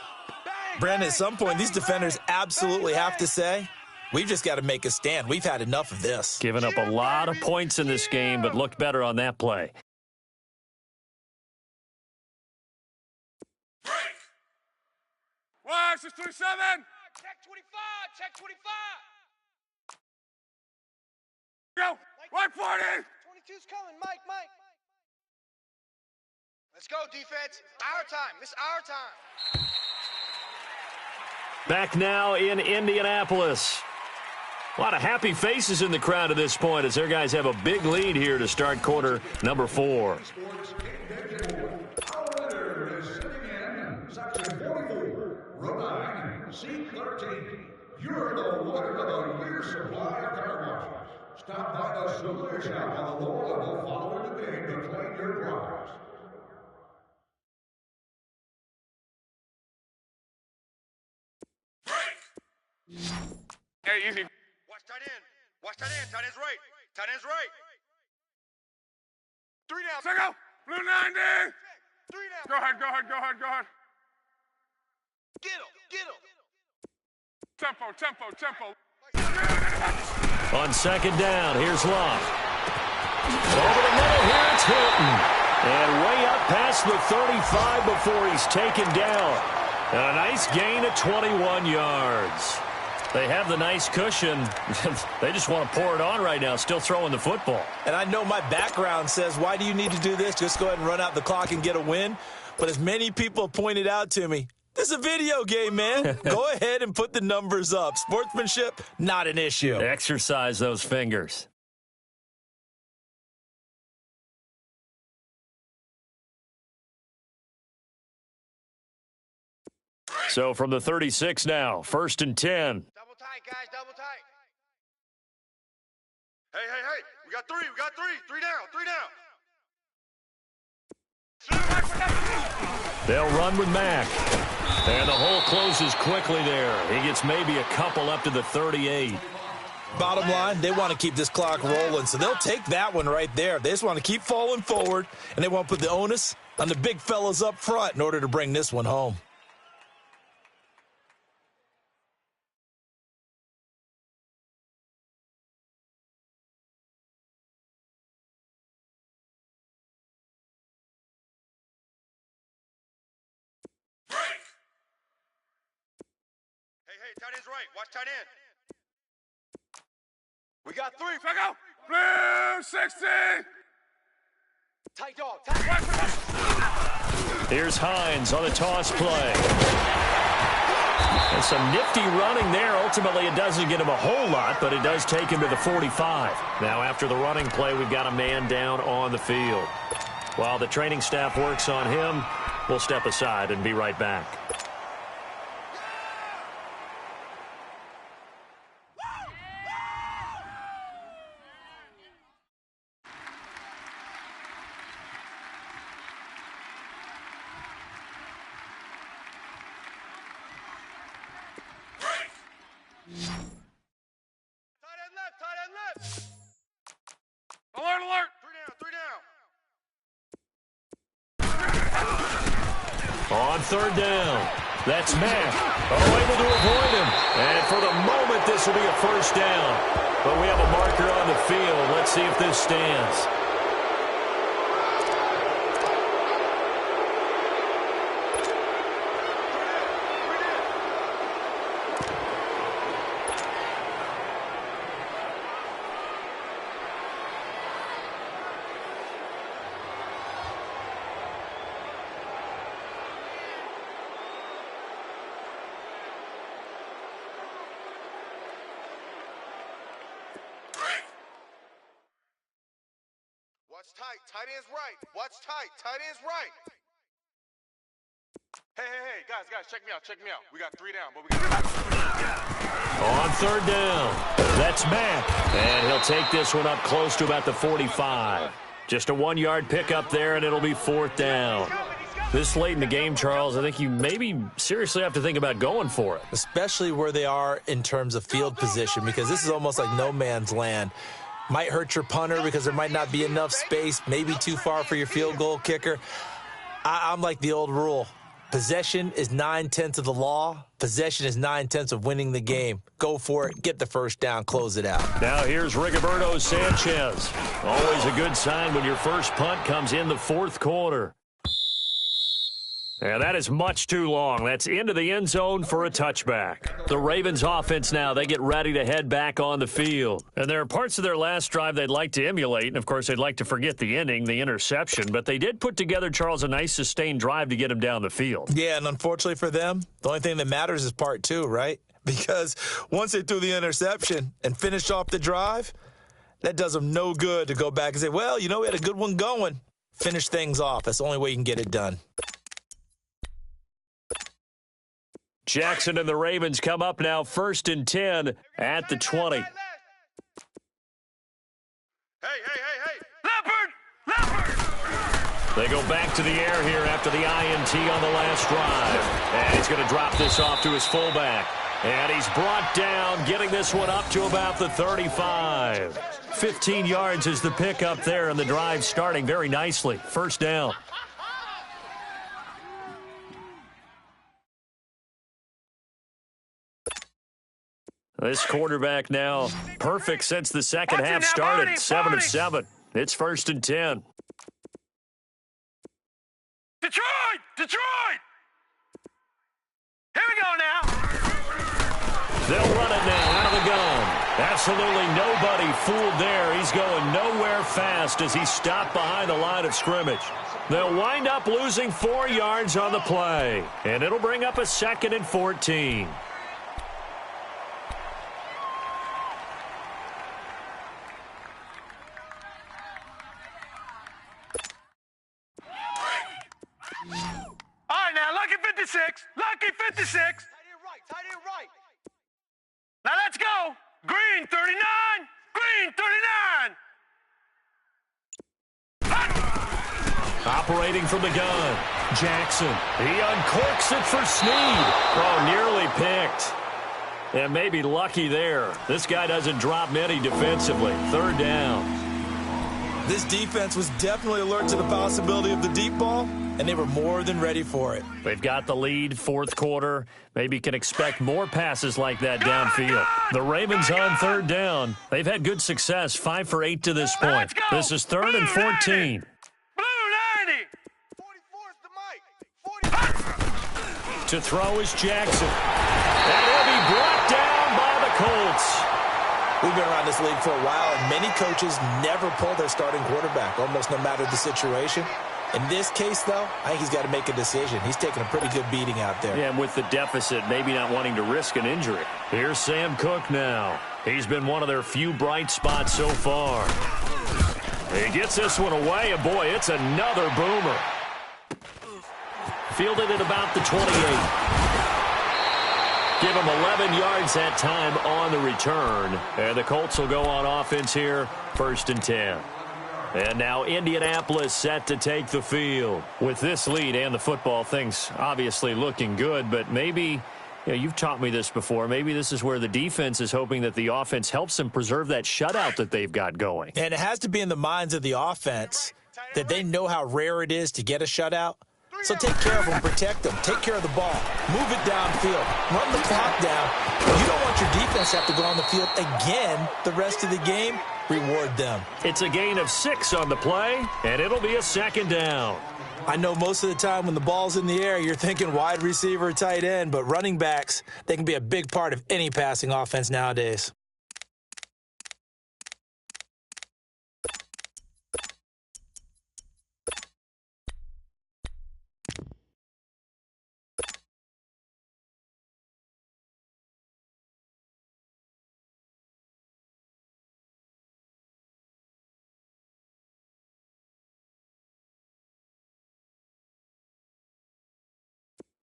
Brandon, at some point, these defenders absolutely have to say, we've just got to make a stand. We've had enough of this. Giving up a lot of points in this game, but looked better on that play. Watch, it's 27. Check 25. Go. Right 40. 22's coming, Mike. Let's go, defense. Our time. This is our time. Back now in Indianapolis. A lot of happy faces in the crowd at this point as their guys have a big lead here to start quarter number 4. You're the winner of a year's supply of car washes. Stop by the souvenir shop on the lower level following the game to claim your prize. Hey, easy. Watch tight end. Watch tight end. Tight end's right. Tight end's right. 3 down. Second. Blue 90. 3 down. Go ahead. Get him. Get him. Tempo. On second down, here's Love. Over the middle, here it's Hilton. And way up past the 35 before he's taken down. And a nice gain of 21 yards. They have the nice cushion. They just want to pour it on right now, still throwing the football. And I know my background says, why do you need to do this? Just go ahead and run out the clock and get a win. But as many people pointed out to me, this is a video game, man. Go ahead and put the numbers up. Sportsmanship, not an issue. Exercise those fingers. So from the 36 now, 1st and 10. Double tight, guys. Double tight. Hey. We got 3. 3 down. They'll run with Mack. And the hole closes quickly there. He gets maybe a couple up to the 38. Bottom line, they want to keep this clock rolling, so they'll take that one right there. They just want to keep falling forward, and they want to put the onus on the big fellas up front in order to bring this one home. Hey, tight end's right. Watch tight end. We got 3. Second. Blue 60. Tight dog. Tight. Here's Hines on the toss play. And some nifty running there. Ultimately, it doesn't get him a whole lot, but it does take him to the 45. Now, after the running play, we've got a man down on the field. While the training staff works on him, we'll step aside and be right back. Tight end left. Alert. 3 down. On 3rd down, that's Mack. Able to avoid him. And for the moment, this will be a 1st down. But we have a marker on the field. Let's see if this stands. Watch tight. Tight end's right. Watch tight. Tight end's right. Hey, guys, check me out. We got 3 down, but we got... On 3rd down, that's Mack. And he'll take this one up close to about the 45. Just a 1-yard pickup there, and it'll be 4th down. This late in the game, Charles, I think you maybe seriously have to think about going for it. Especially where they are in terms of field position, because this is almost like no man's land. Might hurt your punter because there might not be enough space, maybe too far for your field goal kicker. I'm like the old rule. Possession is 9/10 of the law. Possession is 9/10 of winning the game. Go for it. Get the 1st down. Close it out. Now here's Rigoberto Sanchez. Always a good sign when your first punt comes in the 4th quarter. And that is much too long. That's into the end zone for a touchback. The Ravens offense now, they get ready to head back on the field. And there are parts of their last drive they'd like to emulate. And, of course, they'd like to forget the ending, the interception. But they did put together, Charles, a nice sustained drive to get him down the field. Yeah, and unfortunately for them, the only thing that matters is part 2, right? because once they threw the interception and finished off the drive, that does them no good to go back and say, well, we had a good one going. Finish things off. That's the only way you can get it done. Jackson and the Ravens come up now 1st and 10 at the 20. Hey! Leopard! They go back to the air here after the INT on the last drive. And he's going to drop this off to his fullback. And he's brought down, getting this one up to about the 35. 15 yards is the pickup there, and the drive starting very nicely. First down. This quarterback now perfect since the second half started. 7 of 7. It's 1st and 10. Detroit! Here we go now. They'll run it now out of the gun. Absolutely nobody fooled there. He's going nowhere fast as he stopped behind the line of scrimmage. They'll wind up losing 4 yards on the play, and it'll bring up a 2nd and 14. All right, now, lucky 56. Tight end right. Now let's go. Green 39. Operating from the gun, Jackson. He uncorks it for Snead. Oh, nearly picked. And maybe lucky there. This guy doesn't drop many defensively. 3rd down. This defense was definitely alert to the possibility of the deep ball, and they were more than ready for it. They've got the lead, 4th quarter. Maybe can expect more passes like that downfield. The Ravens on 3rd down. They've had good success, 5 for 8 to this point. This is 3rd and 14. Blue 90. 44 is the mic. To throw is Jackson. And he'll be brought down by the Colts. We've been around this league for a while, and many coaches never pull their starting quarterback, almost no matter the situation. In this case, though, I think he's got to make a decision. He's taking a pretty good beating out there. Yeah, and with the deficit, maybe not wanting to risk an injury. Here's Sam Cook now. He's been one of their few bright spots so far. He gets this one away, and boy, it's another boomer. Fielded at about the 28. Give him 11 yards that time on the return. And the Colts will go on offense here, 1st and 10. And now Indianapolis set to take the field. With this lead and the football, things obviously looking good, but maybe, you've taught me this before, maybe this is where the defense is hoping that the offense helps them preserve that shutout that they've got going. And it has to be in the minds of the offense that they know how rare it is to get a shutout. So take care of them, protect them, take care of the ball, move it downfield, run the clock down. You don't want your defense to have to go on the field again the rest of the game. Reward them. It's a gain of 6 on the play, and it'll be a 2nd down. I know most of the time when the ball's in the air, you're thinking wide receiver, tight end, but running backs, they can be a big part of any passing offense nowadays.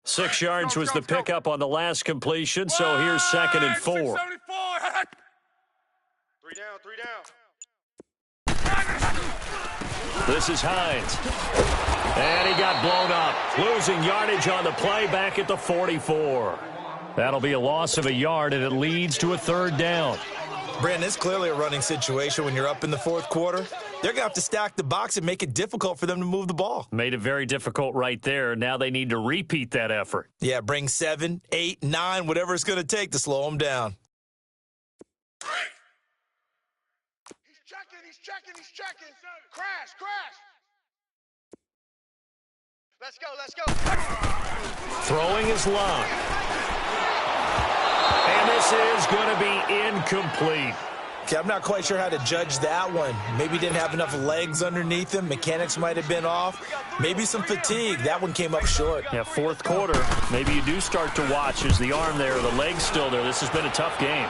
Six yards was the pickup on the last completion, so here's 2nd and 4. 3 down. This is Hines. And he got blown up. Losing yardage on the play back at the 44. That'll be a loss of a yard, and it leads to a 3rd down. Brandon, it's clearly a running situation when you're up in the 4th quarter. They're going to have to stack the box and make it difficult for them to move the ball. Made it very difficult right there. Now they need to repeat that effort. Yeah, bring 7, 8, 9, whatever it's going to take to slow them down. He's checking. Crash. Let's go. Throwing is locked. And this is going to be incomplete. Okay, I'm not quite sure how to judge that one. Maybe he didn't have enough legs underneath him. Mechanics might have been off. Maybe some fatigue. That one came up short. Yeah, fourth quarter. Maybe you do start to watch. Is the arm there, the leg's still there? This has been a tough game.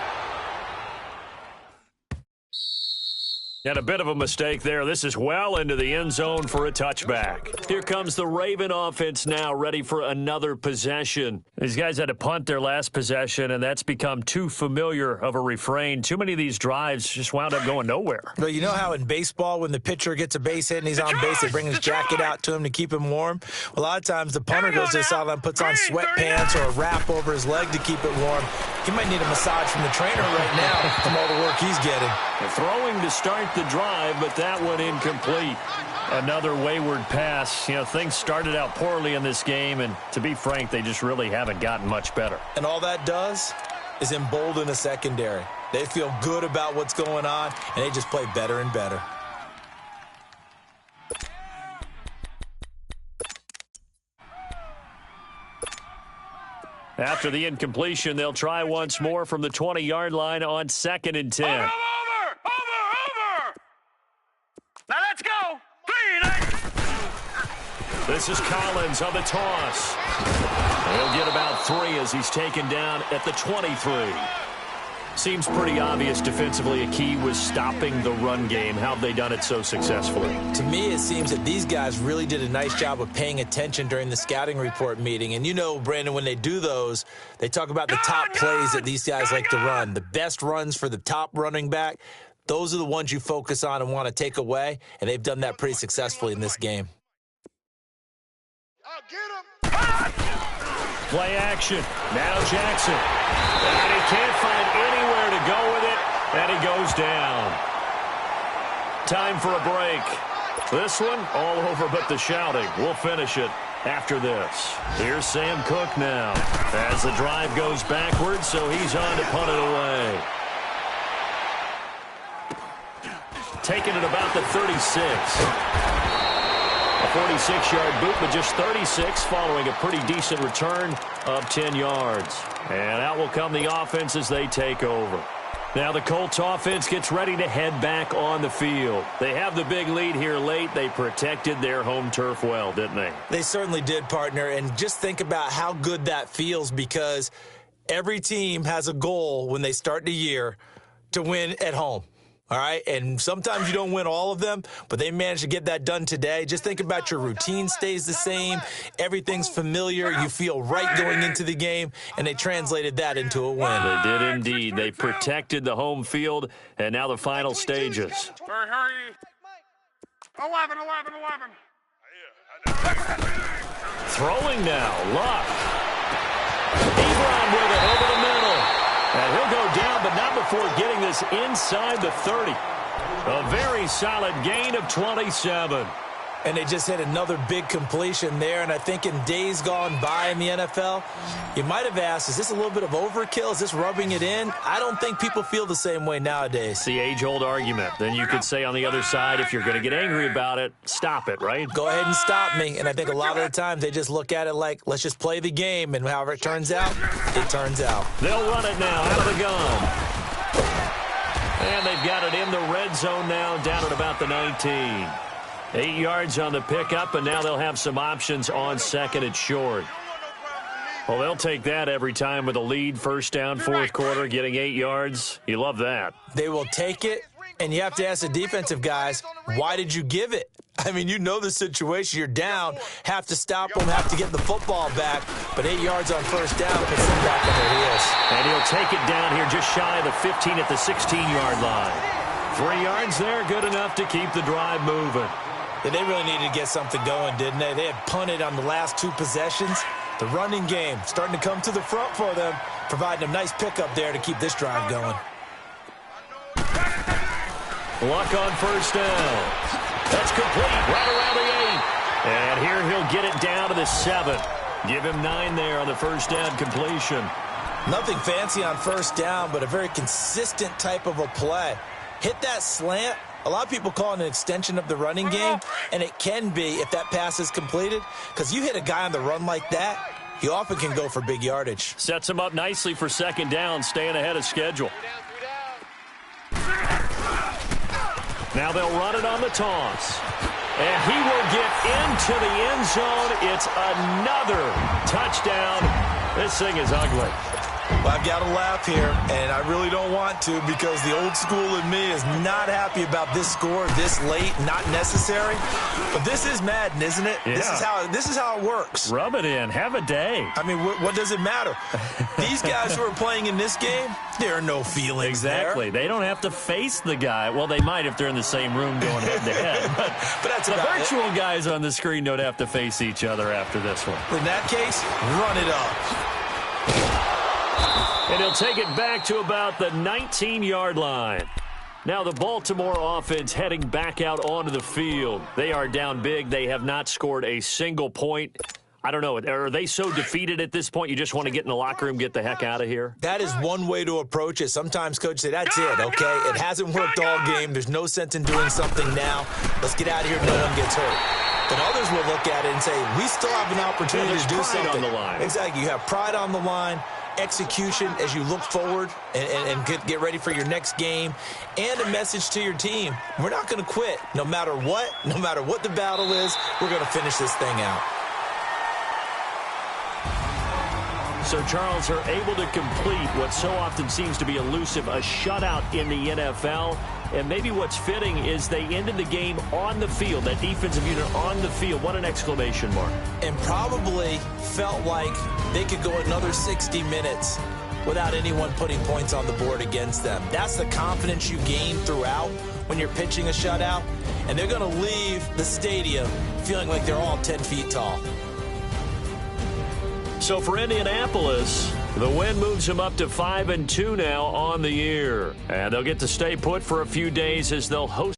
And a bit of a mistake there. This is well into the end zone for a touchback. Here comes the Raven offense now, ready for another possession. These guys had to punt their last possession, and that's become too familiar of a refrain. Too many of these drives just wound up going nowhere. Well, you know how in baseball, when the pitcher gets a base hit and he's on base, they bring his jacket out to him to keep him warm? A lot of times the punter goes to the sideline, puts on sweatpants or a wrap over his leg to keep it warm. He might need a massage from the trainer right now from all the work he's getting. Throwing to start the drive, but that one incomplete. Another wayward pass. You know, things started out poorly in this game, and to be frank, they just really haven't gotten much better. And all that does is embolden a secondary. They feel good about what's going on, and they just play better and better. After the incompletion, they'll try once more from the 20-yard line on 2nd and 10. Over! Now let's go! 3, This is Collins on the toss. He'll get about 3 as he's taken down at the 23. Seems pretty obvious defensively a key was stopping the run game. How have they done it so successfully? To me, it seems that these guys really did a nice job of paying attention during the scouting report meeting. And you know, Brandon, when they do those, they talk about the top plays that these guys like to run. The best runs for the top running back, those are the ones you focus on and want to take away. And they've done that pretty successfully in this game. Play action. Now Jackson. And he can't find anywhere to go with it, and he goes down. Time for a break. This one, all over but the shouting. We'll finish it after this. Here's Sam Cook now as the drive goes backwards, so he's on to punt it away. Taking it about the 36. A 46-yard boot, but just 36 following a pretty decent return of 10 yards. And out will come the offense as they take over. Now the Colts offense gets ready to head back on the field. They have the big lead here late. They protected their home turf well, didn't they? They certainly did, partner. And just think about how good that feels, because every team has a goal when they start the year to win at home. All right, and sometimes you don't win all of them, but they managed to get that done today. Just think about your routine stays the same. Everything's familiar. You feel right going into the game, and they translated that into a win. They did indeed. They protected the home field, and now the final stages. hurry. 11. Throwing now, Luck. Ebron with it over the middle. And he'll go down, but not before getting this inside the 30. A very solid gain of 27. And they just hit another big completion there. And I think in days gone by in the NFL, you might have asked, is this a little bit of overkill? Is this rubbing it in? I don't think people feel the same way nowadays. It's the age-old argument. Then you could say on the other side, if you're going to get angry about it, stop it, right? Go ahead and stop me. And I think a lot of the time they just look at it like, let's just play the game. And however it turns out, it turns out. They'll run it now out of the gun. And they've got it in the red zone now, down at about the 19. 8 yards on the pickup, and now they'll have some options on 2nd and short. Well, they'll take that every time with a lead, first down, fourth quarter, getting 8 yards. You love that. They will take it, and you have to ask the defensive guys, why did you give it? I mean, you know the situation. You're down, have to stop them, have to get the football back, but 8 yards on first down puts them back on their heels. And he'll take it down here just shy of the 15 at the 16-yard line. 3 yards there, good enough to keep the drive moving. Yeah, they really needed to get something going, didn't they? They had punted on the last 2 possessions. The running game starting to come to the front for them, providing a nice pickup there to keep this drive going. Luck on first down. That's complete right around the 8. And here he'll get it down to the 7. Give him 9 there on the first down completion. Nothing fancy on first down, but a very consistent type of a play. Hit that slant. A lot of people call it an extension of the running game, and it can be if that pass is completed, because you hit a guy on the run like that, he often can go for big yardage. Sets him up nicely for second down, staying ahead of schedule. Now they'll run it on the toss. And he will get into the end zone. It's another touchdown. This thing is ugly. Well, I've got to laugh here, and I really don't want to because the old school in me is not happy about this score this late, not necessary. But this is Madden, isn't it? Yeah. This is how it works. Rub it in. Have a day. I mean, what does it matter? These guys who are playing in this game, there are no feelings Exactly. there. They don't have to face the guy. Well, they might if they're in the same room going head-to-head. But that's the about virtual guys on the screen don't have to face each other after this one. In that case, run it up. And he'll take it back to about the 19-yard line. Now the Baltimore offense heading back out onto the field. They are down big. They have not scored a single point. I don't know. Are they so defeated at this point you just want to get in the locker room, get the heck out of here? That is one way to approach it. Sometimes coaches say, that's it, okay? It hasn't worked all game. There's no sense in doing something now. Let's get out of here. No one gets hurt. But others will look at it and say, we still have an opportunity to do something. On the line. Exactly. You have pride on the line. Execution as you look forward and get ready for your next game, and a message to your team. We're not going to quit no matter what the battle is. We're going to finish this thing out. So Charles are able to complete what so often seems to be elusive, a shutout in the NFL. And maybe what's fitting is they ended the game on the field, that defensive unit on the field. What an exclamation mark. And probably felt like they could go another 60 minutes without anyone putting points on the board against them. That's the confidence you gain throughout when you're pitching a shutout. And they're going to leave the stadium feeling like they're all 10 feet tall. So for Indianapolis, the win moves them up to 5-2 now on the year. And they'll get to stay put for a few days as they'll host